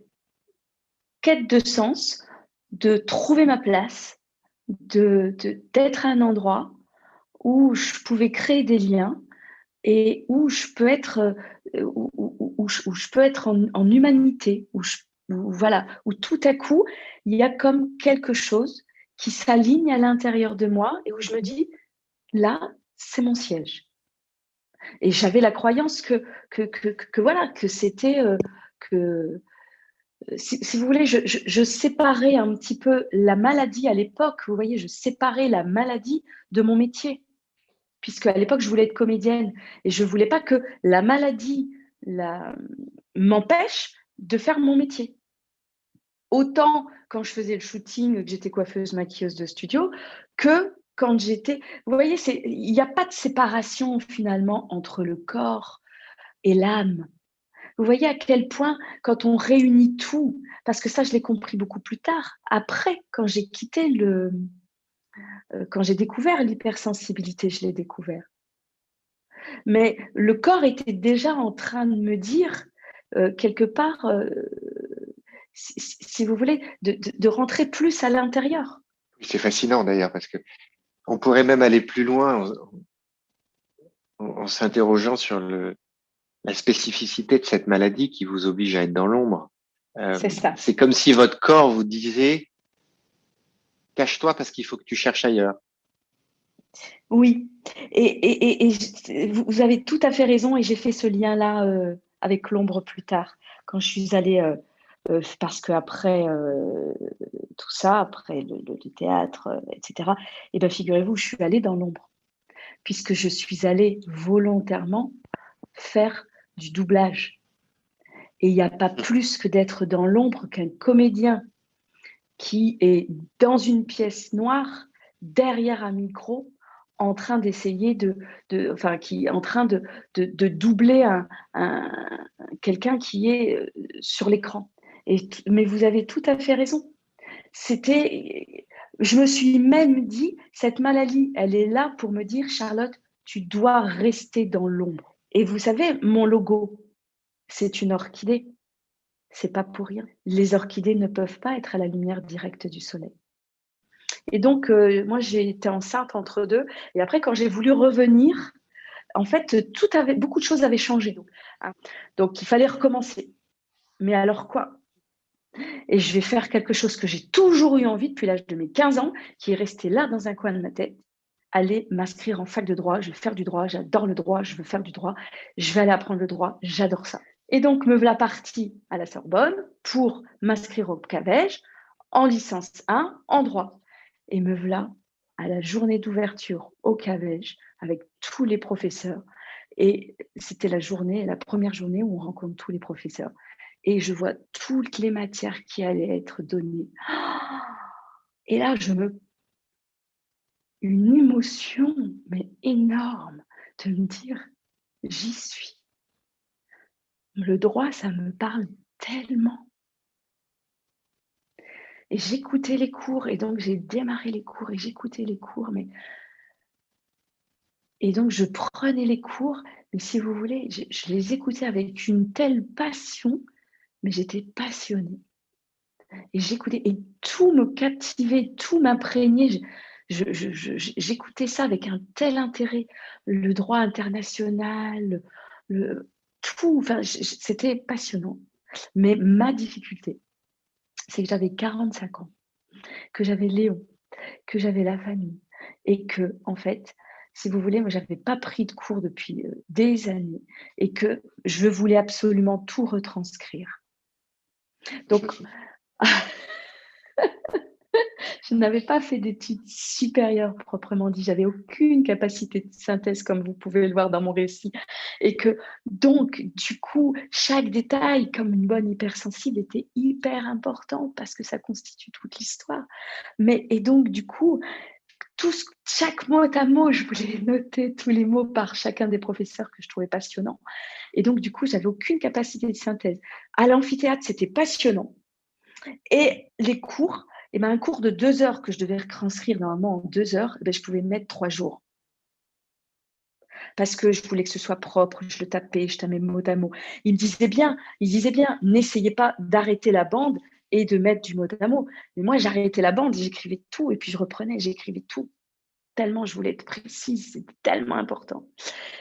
quête de sens, de trouver ma place, d'être à un endroit où je pouvais créer des liens et où je peux être, où je peux être en humanité, où tout à coup, il y a comme quelque chose qui s'aligne à l'intérieur de moi et où je me dis, là, c'est mon siège. Et j'avais la croyance que c'était, si vous voulez, je séparais un petit peu la maladie à l'époque, vous voyez, je séparais la maladie de mon métier. Puisque à l'époque, je voulais être comédienne et je ne voulais pas que la maladie m'empêche de faire mon métier. Autant quand je faisais le shooting, que j'étais coiffeuse, maquilleuse de studio, que quand j'étais… Vous voyez, il n'y a pas de séparation finalement entre le corps et l'âme. Vous voyez à quel point, quand on réunit tout, parce que ça, je l'ai compris beaucoup plus tard, après, quand j'ai quand j'ai découvert l'hypersensibilité, je l'ai découvert. Mais le corps était déjà en train de me dire, quelque part, si vous voulez, de rentrer plus à l'intérieur. C'est fascinant d'ailleurs, parce que on pourrait même aller plus loin en s'interrogeant sur la spécificité de cette maladie qui vous oblige à être dans l'ombre. C'est ça. C'est comme si votre corps vous disait « cache-toi parce qu'il faut que tu cherches ailleurs ». Oui, et vous avez tout à fait raison, et j'ai fait ce lien-là avec l'ombre plus tard, quand je suis allée, parce qu'après tout ça, après le théâtre, etc., et bien figurez-vous, je suis allée dans l'ombre, puisque je suis allée volontairement faire du doublage. Et il n'y a pas plus que d'être dans l'ombre qu'un comédien qui est dans une pièce noire, derrière un micro, en train d'essayer qui est en train de doubler quelqu'un qui est sur l'écran. Mais vous avez tout à fait raison. Je me suis même dit, cette maladie, elle est là pour me dire, Charlotte, tu dois rester dans l'ombre. Et vous savez, mon logo, c'est une orchidée. C'est pas pour rien. Les orchidées ne peuvent pas être à la lumière directe du soleil. Et donc, moi, j'ai été enceinte entre deux. Et après, quand j'ai voulu revenir, en fait, beaucoup de choses avaient changé. Donc, il fallait recommencer. Mais alors quoi? Et je vais faire quelque chose que j'ai toujours eu envie depuis l'âge de mes 15 ans, qui est resté là dans un coin de ma tête. Aller m'inscrire en fac de droit. Je vais faire du droit. J'adore le droit. Je veux faire du droit. Je vais aller apprendre le droit. J'adore ça. Et donc, me voilà partie à la Sorbonne pour m'inscrire au CAVEJ en licence 1 en droit. Et me voilà à la journée d'ouverture au CAVEJ avec tous les professeurs. Et c'était la première journée où on rencontre tous les professeurs. Et je vois toutes les matières qui allaient être données. Et là, une émotion, mais énorme, de me dire, j'y suis. Le droit, ça me parle tellement. Et j'écoutais les cours, et donc j'ai démarré les cours, et j'écoutais les cours, et donc je prenais les cours, mais si vous voulez, je les écoutais avec une telle passion, mais j'étais passionnée. Et j'écoutais, et tout me captivait, tout m'imprégnait. J'écoutais ça avec un tel intérêt, le droit international, tout, enfin, c'était passionnant. Mais ma difficulté, c'est que j'avais 45 ans, que j'avais Léon, que j'avais la famille, et que, en fait, si vous voulez, moi, j'avais pas pris de cours depuis des années, et que je voulais absolument tout retranscrire. Donc, je n'avais pas fait d'études supérieures proprement dit. J'avais aucune capacité de synthèse, comme vous pouvez le voir dans mon récit. Et que donc, du coup, chaque détail, comme une bonne hypersensible, était hyper important parce que ça constitue toute l'histoire. Et donc, du coup, chaque mot à mot, je voulais noter tous les mots par chacun des professeurs que je trouvais passionnants. Et donc, du coup, j'avais aucune capacité de synthèse. À l'amphithéâtre, c'était passionnant. Et les cours, un cours de 2 heures que je devais retranscrire normalement en 2 heures, je pouvais mettre 3 jours. Parce que je voulais que ce soit propre, je le tapais, je tapais mot à mot. Il disait bien, n'essayez pas d'arrêter la bande et de mettre du mot à mot. Mais moi, j'arrêtais la bande, j'écrivais tout, et puis je reprenais, j'écrivais tout. Tellement je voulais être précise, c'était tellement important.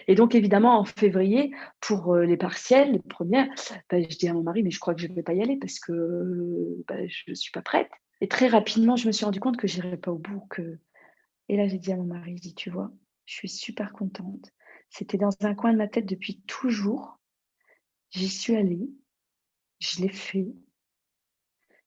Et donc, évidemment, en février, pour les partiels, les premières, je dis à mon mari, mais je crois que je ne vais pas y aller parce que je ne suis pas prête. Et très rapidement, je me suis rendu compte que je n'irais pas au bout. Et là, j'ai dit à mon mari, je dis, tu vois, je suis super contente. C'était dans un coin de ma tête depuis toujours. J'y suis allée, je l'ai fait,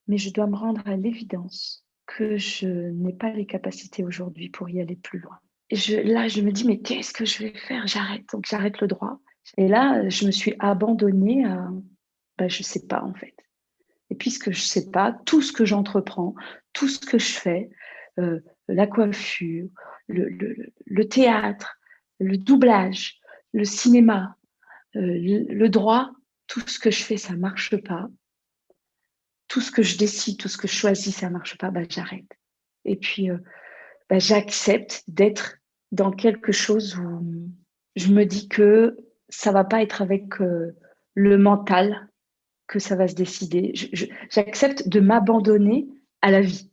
mais je dois me rendre à l'évidence que je n'ai pas les capacités aujourd'hui pour y aller plus loin. Et là, je me dis, mais qu'est-ce que je vais faire? J'arrête. Donc, j'arrête le droit. Et là, je me suis abandonnée à, je ne sais pas en fait. Et puisque je ne sais pas, tout ce que j'entreprends, tout ce que je fais, la coiffure, le théâtre, le doublage, le cinéma, le droit, tout ce que je fais, ça ne marche pas. Tout ce que je décide, tout ce que je choisis, ça ne marche pas, j'arrête. Et puis, j'accepte d'être dans quelque chose où je me dis que ça ne va pas être avec le mental que ça va se décider. J'accepte de m'abandonner à la vie.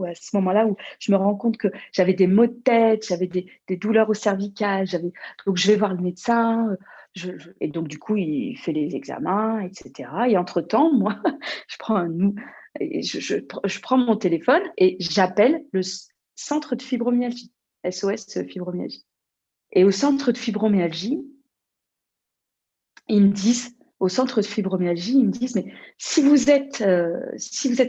À ce moment-là où je me rends compte que j'avais des maux de tête, j'avais des douleurs au cervical, donc je vais voir le médecin, et donc du coup il fait les examens, etc. Et entre-temps, moi, je prends mon téléphone et j'appelle le centre de fibromyalgie, SOS Fibromyalgie. Et au centre de fibromyalgie, ils me disent, mais si vous êtes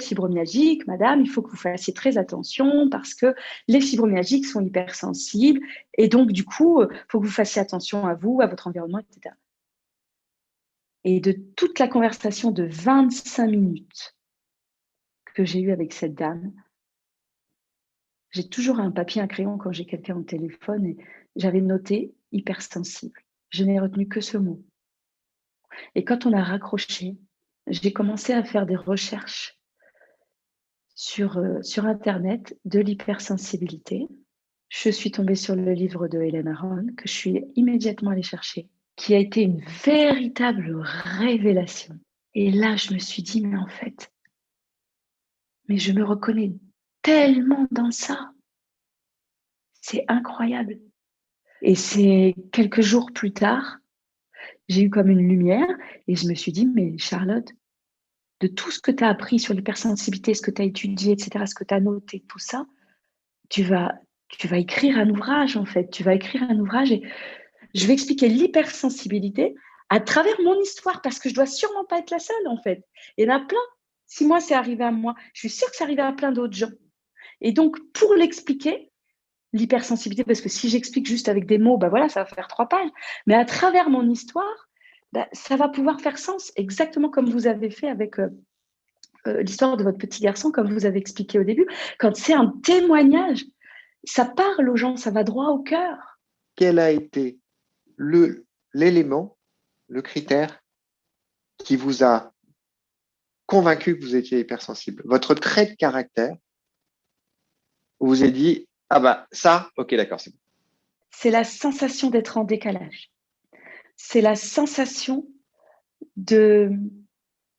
fibromyalgique, madame, il faut que vous fassiez très attention parce que les fibromyalgiques sont hypersensibles et donc, du coup, il faut que vous fassiez attention à vous, à votre environnement, etc. Et de toute la conversation de 25 minutes que j'ai eue avec cette dame, j'ai toujours un papier, un crayon quand j'ai quelqu'un au téléphone et j'avais noté hypersensible. Je n'ai retenu que ce mot. Et quand on a raccroché, j'ai commencé à faire des recherches sur Internet de l'hypersensibilité. Je suis tombée sur le livre de Hélène Aron, que je suis immédiatement allée chercher, qui a été une véritable révélation. Et là, je me suis dit, mais en fait, je me reconnais tellement dans ça. C'est incroyable. Et c'est quelques jours plus tard, j'ai eu comme une lumière et je me suis dit, mais Charlotte, de tout ce que tu as appris sur l'hypersensibilité, ce que tu as étudié, etc., ce que tu as noté, tout ça, tu vas écrire un ouvrage, en fait. Tu vas écrire un ouvrage et je vais expliquer l'hypersensibilité à travers mon histoire parce que je dois sûrement pas être la seule, en fait. Il y en a plein. Si moi, c'est arrivé à moi, je suis sûre que c'est arrivé à plein d'autres gens. Et donc, pour l'expliquer, l'hypersensibilité, parce que si j'explique juste avec des mots, voilà, ça va faire 3 pages. Mais à travers mon histoire, ça va pouvoir faire sens, exactement comme vous avez fait avec l'histoire de votre petit garçon, comme vous avez expliqué au début. Quand c'est un témoignage, ça parle aux gens, ça va droit au cœur. Quel a été l'élément, le critère qui vous a convaincu que vous étiez hypersensible? Votre trait de caractère, où vous avez dit, ah bah ça, ok, d'accord, c'est bon. C'est la sensation d'être en décalage. C'est la sensation de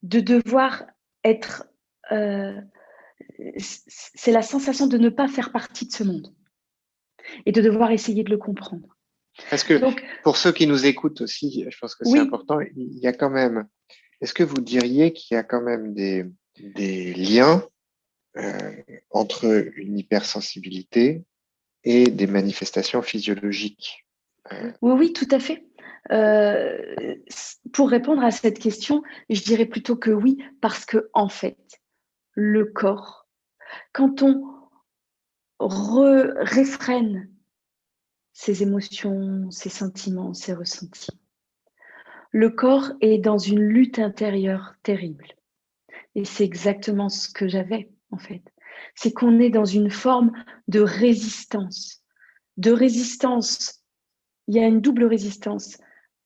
devoir être... c'est la sensation de ne pas faire partie de ce monde et de devoir essayer de le comprendre. Parce que donc, pour ceux qui nous écoutent aussi, je pense que c'est important, il y a quand même... Est-ce que vous diriez qu'il y a quand même des liens entre une hypersensibilité et des manifestations physiologiques? Oui, tout à fait. Pour répondre à cette question, je dirais plutôt que oui, parce que en fait, le corps, quand on réfrène ses émotions, ses sentiments, ses ressentis, le corps est dans une lutte intérieure terrible. Et c'est exactement ce que j'avais, en fait. C'est qu'on est dans une forme de résistance. De résistance, il y a une double résistance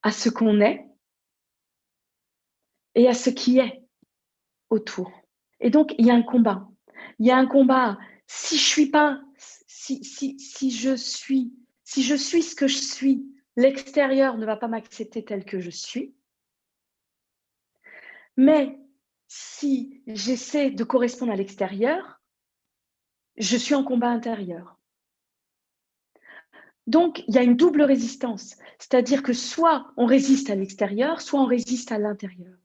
à ce qu'on est et à ce qui est autour. Et donc, il y a un combat. Il y a un combat. Si je suis pas, si je suis ce que je suis, l'extérieur ne va pas m'accepter tel que je suis. Mais si j'essaie de correspondre à l'extérieur, je suis en combat intérieur. Donc, il y a une double résistance. C'est-à-dire que soit on résiste à l'extérieur, soit on résiste à l'intérieur.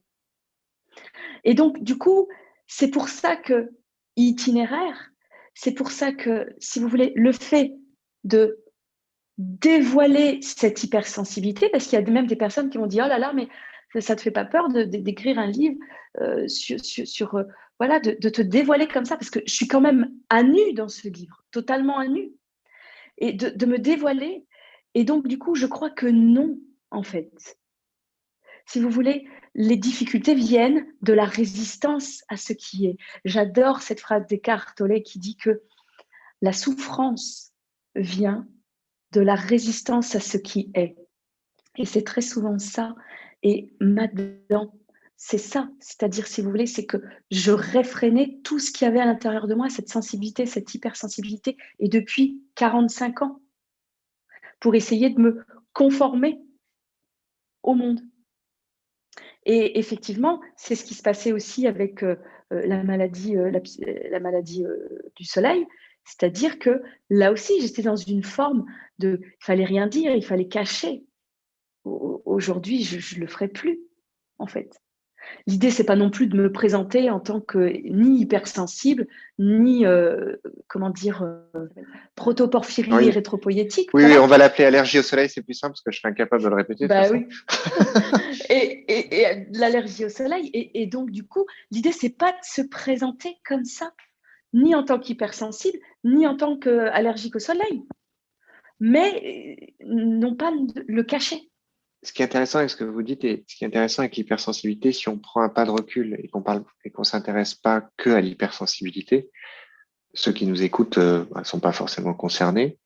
Et donc, du coup, c'est pour ça que itinéraire, c'est pour ça que, si vous voulez, le fait de dévoiler cette hypersensibilité, parce qu'il y a même des personnes qui m'ont dit « Oh là là, mais ça te fait pas peur d'écrire un livre sur voilà, de te dévoiler comme ça ?» Parce que je suis quand même à nu dans ce livre, totalement à nu. Et de me dévoiler. Et donc, du coup, je crois que non, en fait. Si vous voulez, les difficultés viennent de la résistance à ce qui est. J'adore cette phrase d'Eckhart Tolle qui dit que la souffrance vient de la résistance à ce qui est. Et c'est très souvent ça. Et maintenant, c'est ça. C'est-à-dire, si vous voulez, c'est que je réfrénais tout ce qu'il y avait à l'intérieur de moi, cette sensibilité, cette hypersensibilité, et depuis 45 ans, pour essayer de me conformer au monde. Et effectivement, c'est ce qui se passait aussi avec la maladie du soleil. C'est-à-dire que là aussi, j'étais dans une forme de... Il fallait rien dire, il fallait cacher. Aujourd'hui, je ne le ferai plus, en fait. L'idée, c'est pas non plus de me présenter en tant que ni hypersensible, ni, comment dire, protoporphyrie Oui. érythropoïétique. Oui, voilà. oui, on va l'appeler allergie au soleil, c'est plus simple parce que je serais incapable de le répéter. Bah oui. et l'allergie au soleil. Et donc, du coup, l'idée, c'est pas de se présenter comme ça, ni en tant qu'hypersensible, ni en tant qu'allergique au soleil, mais non pas le cacher. Ce qui est intéressant avec ce que vous dites et ce qui est intéressant avec l'hypersensibilité, si on prend un pas de recul et qu'on s'intéresse pas que à l'hypersensibilité, ceux qui nous écoutent ne sont pas forcément concernés,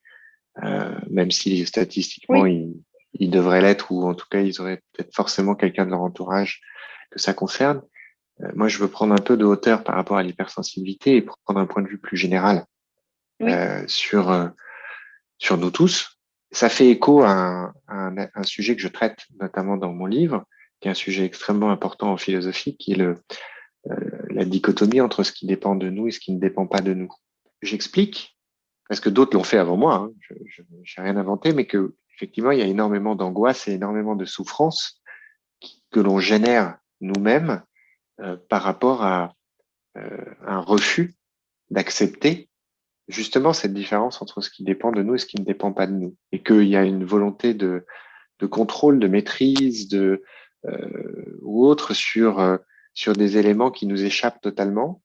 même si statistiquement Oui. ils devraient l'être, ou en tout cas ils auraient peut-être forcément quelqu'un de leur entourage que ça concerne. Moi, je veux prendre un peu de hauteur par rapport à l'hypersensibilité et prendre un point de vue plus général Oui. Sur nous tous. Ça fait écho à un sujet que je traite notamment dans mon livre, qui est un sujet extrêmement important en philosophie, qui est la dichotomie entre ce qui dépend de nous et ce qui ne dépend pas de nous. J'explique, parce que d'autres l'ont fait avant moi, hein, je n'ai rien inventé, mais que effectivement, il y a énormément d'angoisse et énormément de souffrance que l'on génère nous-mêmes par rapport à un refus d'accepter justement cette différence entre ce qui dépend de nous et ce qui ne dépend pas de nous. Et qu'il y a une volonté de contrôle, de maîtrise, ou autre sur des éléments qui nous échappent totalement,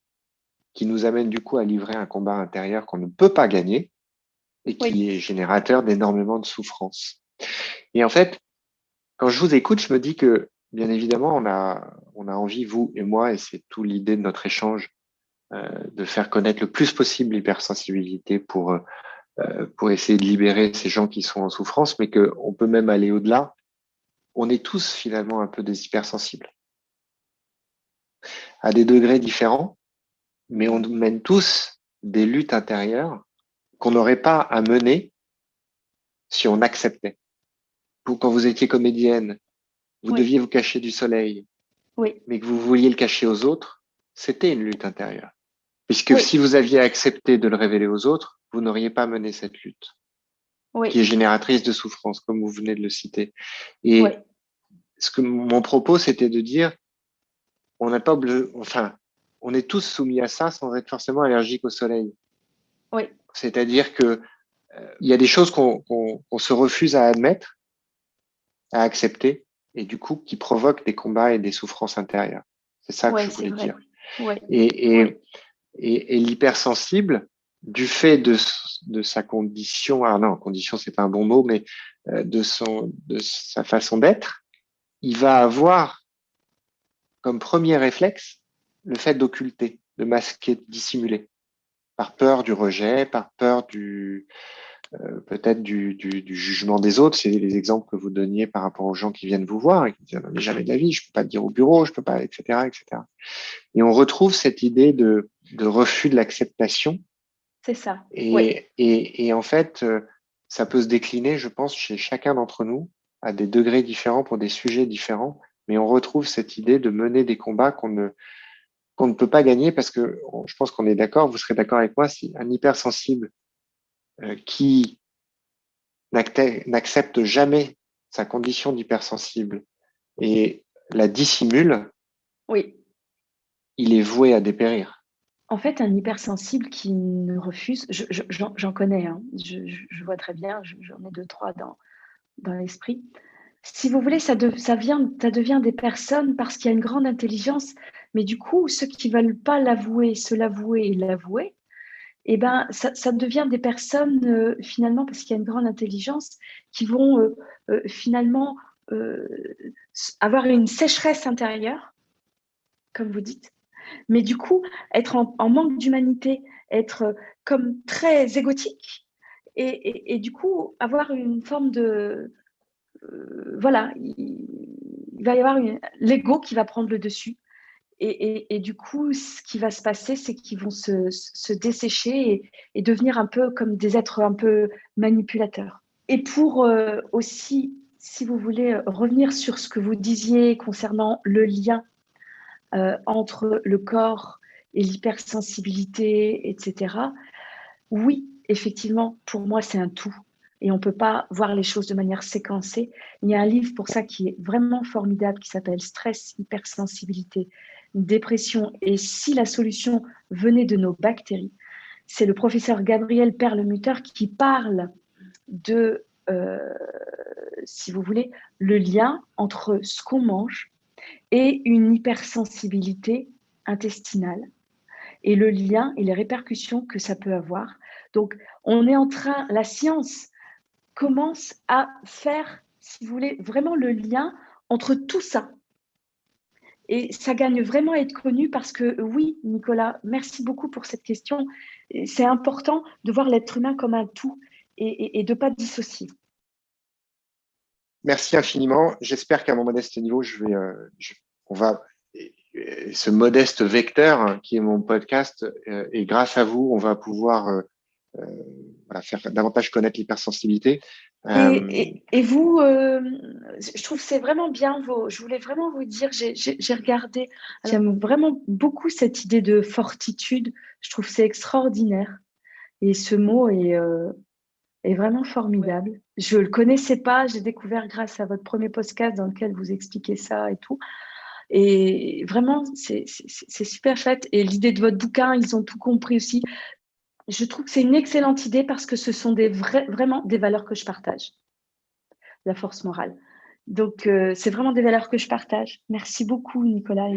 qui nous amènent du coup à livrer un combat intérieur qu'on ne peut pas gagner et qui est générateur d'énormément de souffrance. Et en fait, quand je vous écoute, je me dis que bien évidemment, on a envie, vous et moi, et c'est tout l'idée de notre échange, de faire connaître le plus possible l'hypersensibilité pour essayer de libérer ces gens qui sont en souffrance, mais qu'on peut même aller au-delà. On est tous finalement un peu des hypersensibles, à des degrés différents, mais on mène tous des luttes intérieures qu'on n'aurait pas à mener si on acceptait. Quand vous étiez comédienne, vous Oui, deviez vous cacher du soleil, oui, mais que vous vouliez le cacher aux autres, c'était une lutte intérieure. Puisque oui, si vous aviez accepté de le révéler aux autres, vous n'auriez pas mené cette lutte, qui est oui, génératrice de souffrance, comme vous venez de le citer. oui, Et ce que mon propos, c'était de dire, on n'a pas, enfin, on est tous soumis à ça sans être forcément allergique au soleil. oui, C'est-à-dire que il y a des choses qu'on se refuse à admettre, à accepter, et du coup qui provoquent des combats et des souffrances intérieures. C'est ça que je oui, c'est voulais vrai. dire. Oui, Et, oui, et, et l'hypersensible, du fait de sa condition, ah non, condition c'est pas un bon mot, mais de sa façon d'être, il va avoir comme premier réflexe le fait d'occulter, de masquer, de dissimuler, par peur du rejet, par peur peut-être du jugement des autres. C'est les exemples que vous donniez par rapport aux gens qui viennent vous voir et qui disent mais jamais de la vie, je peux pas le dire au bureau, je peux pas, etc., etc. Et on retrouve cette idée de refus de l'acceptation. c'est ça. Oui, Et en fait, ça peut se décliner, je pense, chez chacun d'entre nous à des degrés différents pour des sujets différents. Mais on retrouve cette idée de mener des combats qu'on ne peut pas gagner parce que je pense qu'on est d'accord, vous serez d'accord avec moi, si un hypersensible qui n'accepte jamais sa condition d'hypersensible et la dissimule, oui. il est voué à dépérir. En fait, un hypersensible qui ne refuse, j'en connais, hein, je vois très bien, j'en ai deux, trois dans l'esprit. Si vous voulez, ça devient des personnes parce qu'il y a une grande intelligence, mais du coup, ceux qui ne veulent pas l'avouer, se l'avouer et l'avouer, eh ben, ça devient des personnes, finalement, parce qu'il y a une grande intelligence, qui vont finalement euh, avoir une sécheresse intérieure, comme vous dites, mais du coup, être en manque d'humanité, être comme très égotique, et du coup, avoir une forme de... voilà, il va y avoir l'ego qui va prendre le dessus. Et du coup, ce qui va se passer, c'est qu'ils vont se dessécher et devenir un peu comme des êtres un peu manipulateurs. Et pour aussi, si vous voulez, revenir sur ce que vous disiez concernant le lien entre le corps et l'hypersensibilité, etc. Oui, effectivement, pour moi, c'est un tout. Et on ne peut pas voir les choses de manière séquencée. Il y a un livre pour ça qui est vraiment formidable qui s'appelle Stress, hypersensibilité, dépression et si la solution venait de nos bactéries. C'est le professeur Gabriel Perlmutter qui parle de, si vous voulez, le lien entre ce qu'on mange et une hypersensibilité intestinale et le lien et les répercussions que ça peut avoir. Donc, on est en train, la science commence à faire, si vous voulez, vraiment le lien entre tout ça. Et ça gagne vraiment à être connu parce que, oui, Nicolas, merci beaucoup pour cette question. C'est important de voir l'être humain comme un tout et de ne pas dissocier. Merci infiniment. J'espère qu'à mon modeste niveau, on va, ce modeste vecteur qui est mon podcast, et grâce à vous, on va pouvoir voilà, faire davantage connaître l'hypersensibilité. Et vous, je trouve que c'est vraiment bien. Je voulais vraiment vous dire, j'ai regardé, j'aime vraiment beaucoup cette idée de fortitude. Je trouve que c'est extraordinaire. Et ce mot est vraiment formidable. Je ne le connaissais pas, j'ai découvert grâce à votre premier podcast dans lequel vous expliquez ça et tout. Et vraiment, c'est super chouette. Et l'idée de votre bouquin, ils ont tout compris aussi. Je trouve que c'est une excellente idée parce que ce sont vraiment des valeurs que je partage, la force morale. Donc, c'est vraiment des valeurs que je partage. Merci beaucoup, Nicolas.